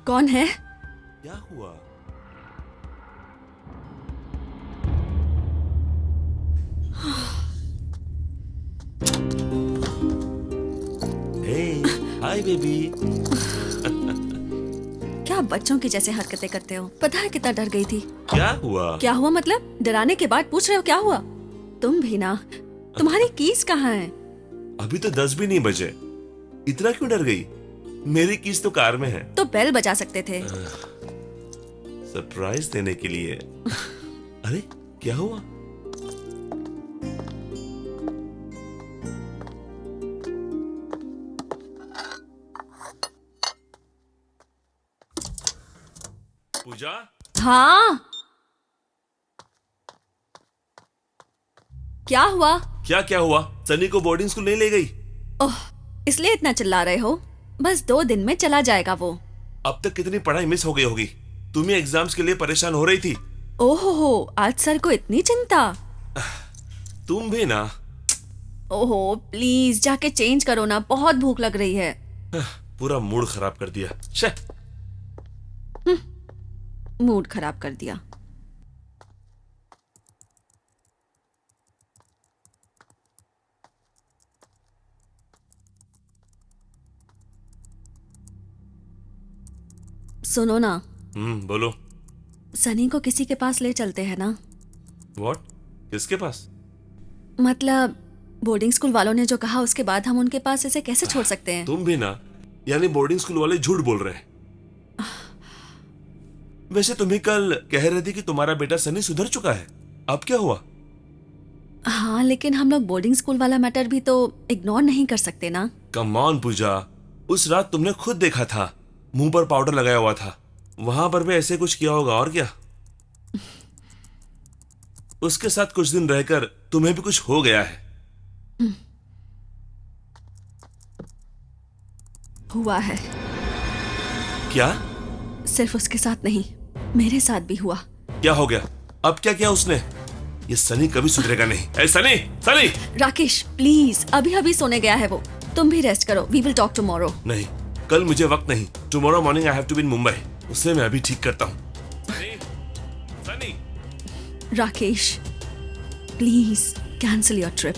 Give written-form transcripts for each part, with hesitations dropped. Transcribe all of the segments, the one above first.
कौन है? क्या हुआ? हे, हाय बेबी। क्या बच्चों की जैसे हरकतें करते हो? पता है कितना डर गई थी। क्या हुआ? क्या हुआ मतलब? डराने के बाद पूछ रहे हो क्या हुआ? तुम भी ना। तुम्हारी कीज कहाँ है? अभी तो 10 भी नहीं बजे। इतना क्यों डर गई? मेरी कीज तो कार में है। तो बेल बजा सकते थे। सरप्राइज देने के लिए। अरे क्या हुआ? पूजा, हाँ, क्या हुआ? क्या क्या हुआ? सनी को बोर्डिंग स्कूल नहीं ले गई? ओह, इसलिए इतना चिल्ला रहे हो? बस 2 दिन में चला जाएगा वो। अब तक कितनी पढ़ाई मिस हो गई होगी। तुम ही एग्जाम्स के लिए परेशान हो रही थी। ओहो, आज सर को इतनी चिंता? तुम भी ना। ओहो, प्लीज जाके चेंज करो ना, बहुत भूख लग रही है। पूरा मूड खराब कर दिया। शे। मूड खराब कर दिया। सुनो ना, बोलो। सनी को किसी के पास ले चलते हैं ना? व्हाट? किसके पास? मतलब बोर्डिंग स्कूल वालों ने जो कहा उसके बाद हम उनके पास इसे कैसे छोड़ सकते हैं? तुम भी ना। यानी बोर्डिंग स्कूल वाले झूठ बोल रहे हैं। वैसे तुम ही कल कह रहे थे कि तुम्हारा बेटा सनी सुधर चुका है। अब क्या हुआ? हाँ, लेकिन हम लोग बोर्डिंग स्कूल वाला मैटर भी तो इग्नोर नहीं कर सकते ना। कम ऑन पूजा, उस रात तुमने खुद देखा था, मुंह पर पाउडर लगाया हुआ था। वहां पर भी ऐसे कुछ किया होगा और क्या। उसके साथ कुछ दिन रहकर तुम्हें भी कुछ हो गया है। हुआ है। क्या? सिर्फ उसके साथ नहीं, मेरे साथ भी हुआ। क्या हो गया? अब क्या किया उसने? ये सनी कभी सुधरेगा नहीं। ए सनी, सनी! राकेश प्लीज, अभी अभी सोने गया है वो। तुम भी रेस्ट करो, वी विल टॉक टुमारो। नहीं, कल मुझे वक्त नहीं। Tomorrow morning I have to be in Mumbai. उसे मैं अभी ठीक करता हूँ। Sunny, Sunny! Rakesh please cancel your trip.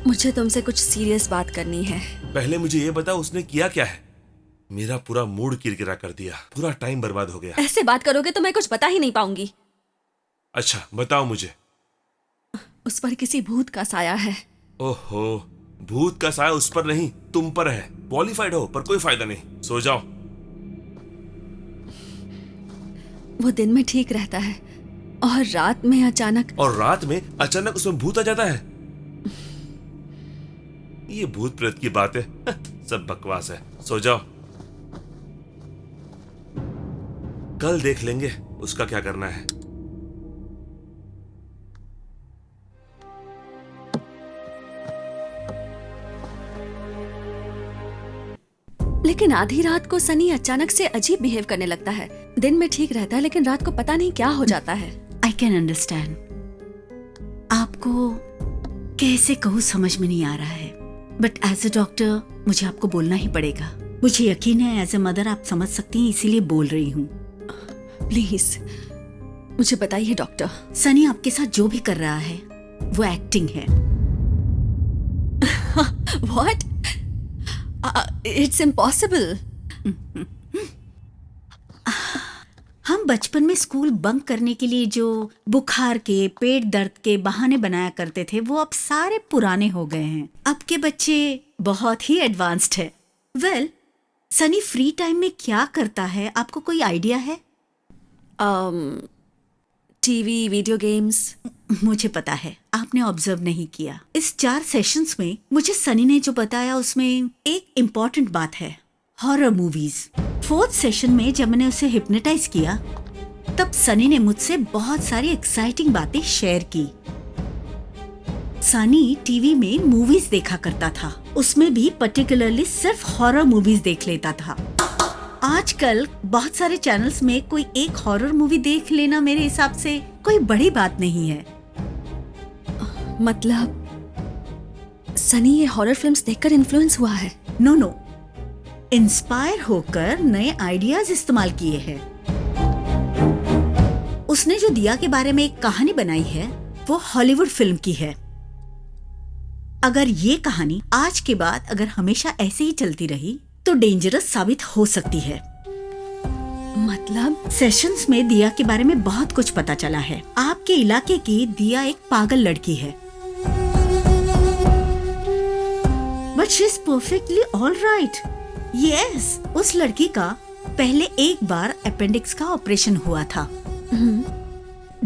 मुझे तुमसे कुछ सीरियस बात करनी है। पहले मुझे ये बता, उसने किया क्या है? मेरा पूरा मूड किरकिरा कर दिया, पूरा टाइम बर्बाद हो गया। ऐसे बात करोगे तो मैं कुछ बता ही नहीं पाऊंगी। अच्छा बताओ मुझे। उस पर किसी भूत का साया है। ओहो, भूत का साया उस पर नहीं, तुम पर है। क्वालिफाइड हो पर कोई फायदा नहीं। सो जाओ। वो दिन में ठीक रहता है और रात में अचानक उसमें भूत आ जाता है। ये भूत प्रेत की बात है। सब बकवास है। सो जाओ, कल देख लेंगे उसका क्या करना है। लेकिन आधी रात को सनी अचानक से अजीब बिहेव करने लगता है। दिन में ठीक रहता है लेकिन रात को पता नहीं क्या हो जाता है। I can understand. आपको कैसे कहूँ समझ में नहीं आ रहा है, बट एज अ डॉक्टर मुझे आपको बोलना ही पड़ेगा। मुझे यकीन है एज अ मदर आप समझ सकती हैं, इसीलिए बोल रही हूँ। प्लीज मुझे बताइए डॉक्टर। सनी आपके साथ जो भी कर रहा है वो एक्टिंग है। व्हाट? It's impossible. हम बचपन में स्कूल बंक करने के लिए जो बुखार के, पेट दर्द के बहाने बनाया करते थे वो अब सारे पुराने हो गए हैं। अब के बच्चे बहुत ही एडवांस्ड है। वेल, सनी फ्री टाइम में क्या करता है, आपको कोई आइडिया है? TV, video games. मुझे पता है आपने ऑब्जर्व नहीं किया। इस 4 सेशंस में मुझे सनी ने जो बताया उसमें एक इम्पॉर्टेंट बात है, हॉरर मूवीज। 4th सेशन में जब मैंने उसे हिप्नोटाइज किया तब सनी ने मुझसे बहुत सारी एक्साइटिंग बातें शेयर की। सनी टीवी में मूवीज देखा करता था, उसमें भी पर्टिकुलरली सिर्फ हॉरर मूवीज देख लेता था। आजकल बहुत सारे चैनल्स में कोई एक हॉरर मूवी देख लेना मेरे हिसाब से कोई बड़ी बात नहीं है। मतलब सनी ये हॉरर फिल्म्स देखकर इन्फ्लुएंस हुआ है? नो, इंस्पायर होकर नए आइडियाज इस्तेमाल किए हैं। उसने जो दिया के बारे में एक कहानी बनाई है वो हॉलीवुड फिल्म की है। अगर ये कहानी आज के बाद अगर हमेशा ऐसे ही चलती रही तो डेंजरस साबित हो सकती है। मतलब? सेशंस में दिया के बारे में बहुत कुछ पता चला है। आपके इलाके की दिया एक पागल लड़की है, but she is perfectly all right. Yes, उस लड़की का पहले एक बार अपेंडिक्स का ऑपरेशन हुआ था।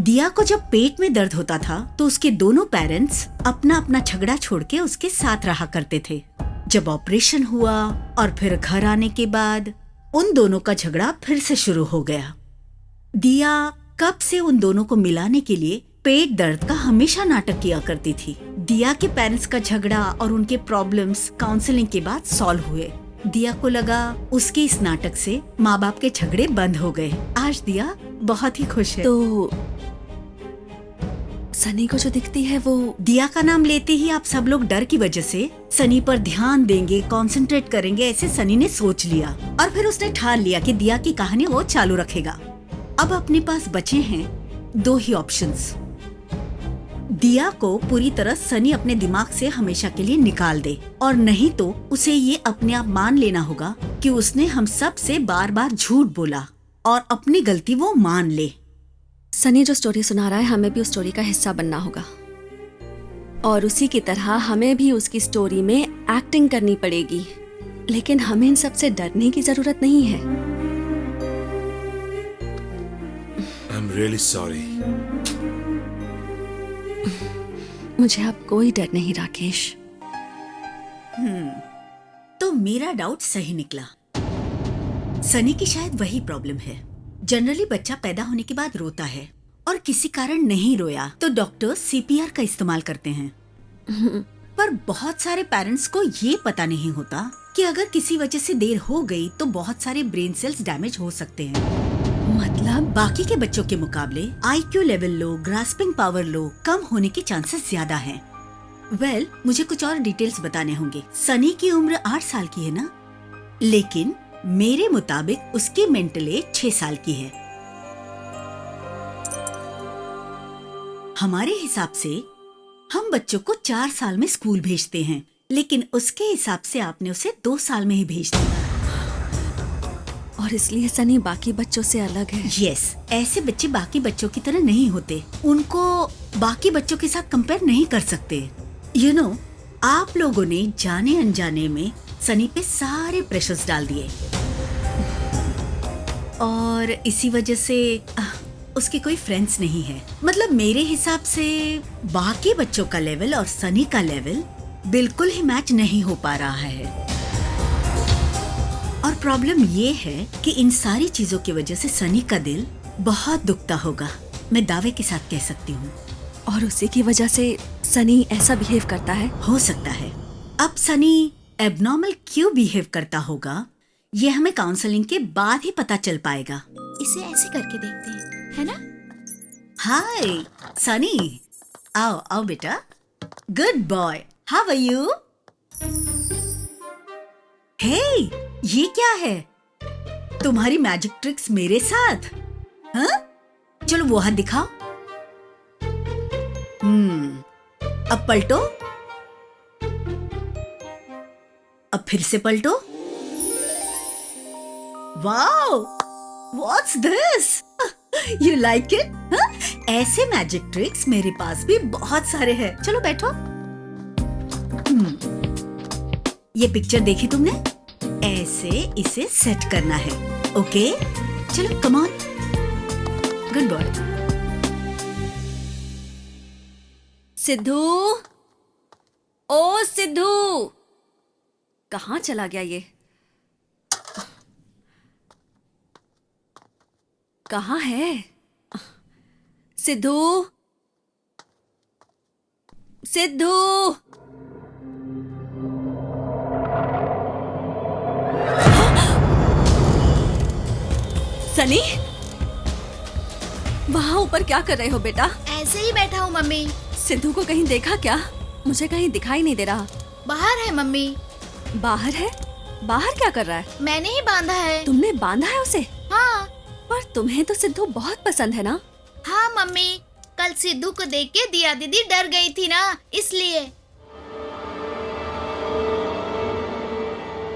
दिया को जब पेट में दर्द होता था तो उसके दोनों पेरेंट्स अपना अपना झगड़ा छोड़ के उसके साथ रहा करते थे। जब ऑपरेशन हुआ और फिर घर आने के बाद उन दोनों का झगड़ा फिर से शुरू हो गया। दिया कब से उन दोनों को मिलाने के लिए पेट दर्द का हमेशा नाटक किया करती थी। दिया के पेरेंट्स का झगड़ा और उनके प्रॉब्लम्स काउंसलिंग के बाद सॉल्व हुए। दिया को लगा उसके इस नाटक से माँ बाप के झगड़े बंद हो गए। आज दिया बहुत ही खुश है। तो सनी को जो दिखती है वो? दिया का नाम लेते ही आप सब लोग डर की वजह से सनी पर ध्यान देंगे, कंसंट्रेट करेंगे, ऐसे सनी ने सोच लिया और फिर उसने ठान लिया कि दिया की कहानी वो चालू रखेगा। अब अपने पास बचे हैं दो ही ऑप्शंस। दिया को पूरी तरह सनी अपने दिमाग से हमेशा के लिए निकाल दे, और नहीं तो उसे ये अपने आप मान लेना होगा कि उसने हम सब से बार बार झूठ बोला और अपनी गलती वो मान ले। सनी जो स्टोरी सुना रहा है, हमें भी उस स्टोरी का हिस्सा बनना होगा, और उसी की तरह हमें भी उसकी स्टोरी में एक्टिंग करनी पड़ेगी। लेकिन हमें इन सब से डरने की जरूरत नहीं है। I am really sorry. मुझे अब कोई डर नहीं राकेश। तो मेरा डाउट सही निकला। सनी की शायद वही प्रॉब्लम है। जनरली बच्चा पैदा होने के बाद रोता है और किसी कारण नहीं रोया तो डॉक्टर सीपीआर का इस्तेमाल करते हैं। पर बहुत सारे पेरेंट्स को ये पता नहीं होता कि अगर किसी वजह से देर हो गई तो बहुत सारे ब्रेन सेल्स डैमेज हो सकते हैं। मतलब? बाकी के बच्चों के मुकाबले IQ level low, grasping power लो, कम होने के चांसेस ज्यादा हैं। वेल, मुझे कुछ और डिटेल्स बताने होंगे। सनी की उम्र 8 साल की है ना, लेकिन मेरे मुताबिक उसकी मेंटल एज 6 साल की है। हमारे हिसाब से हम बच्चों को 4 साल में स्कूल भेजते हैं, लेकिन उसके हिसाब से आपने उसे 2 साल में ही भेज दिया। और इसलिए सनी बाकी बच्चों से अलग है। यस, ऐसे बच्चे बाकी बच्चों की तरह नहीं होते। उनको बाकी बच्चों के साथ कंपेयर नहीं कर सकते। यू नो, आप लोगों ने जाने अनजाने में सनी पे सारे प्रेशर्स डाल दिए और इसी वजह से उसके कोई फ्रेंड्स नहीं है। मतलब मेरे हिसाब से बाकी बच्चों का लेवल और सनी का लेवल बिल्कुल ही मैच नहीं हो पा रहा है। और प्रॉब्लम ये है कि इन सारी चीजों की वजह से सनी का दिल बहुत दुखता होगा, मैं दावे के साथ कह सकती हूँ। और उसी की वजह से सनी ऐसा बिहेव करता है। हो सकता है। अब सनी एबनॉर्मल क्यों बिहेव करता होगा ये हमें काउंसलिंग के बाद ही पता चल पाएगा। इसे ऐसे करके देखते हैं, है ना? हाय सनी, आओ आओ बेटा। Good boy, how are you? Hey, ये क्या है? तुम्हारी मैजिक ट्रिक्स मेरे साथ? हाँ? चलो वो हाथ दिखाओ। अब पलटो। अब फिर से पलटो। Wow, what's this? You like it? ऐसे मैजिक ट्रिक्स मेरे पास भी बहुत सारे हैं। चलो बैठो। ये पिक्चर देखी तुमने? ऐसे इसे सेट करना है। ओके, चलो come on. Good boy. Siddhu, ओ सिद्धू, कहाँ चला गया ये? कहाँ है सिद्धू? सिद्धू, सनी, वहां ऊपर क्या कर रहे हो बेटा? ऐसे ही बैठा हूँ मम्मी। सिद्धू को कहीं देखा क्या? मुझे कहीं दिखाई नहीं दे रहा। बाहर है मम्मी। बाहर है? बाहर क्या कर रहा है? मैंने ही बांधा है। तुमने बांधा है उसे? हाँ पर तुम्हें तो सिद्धू बहुत पसंद है ना? हाँ मम्मी, कल सिद्धू को देख के दिया दीदी डर गई थी ना, इसलिए।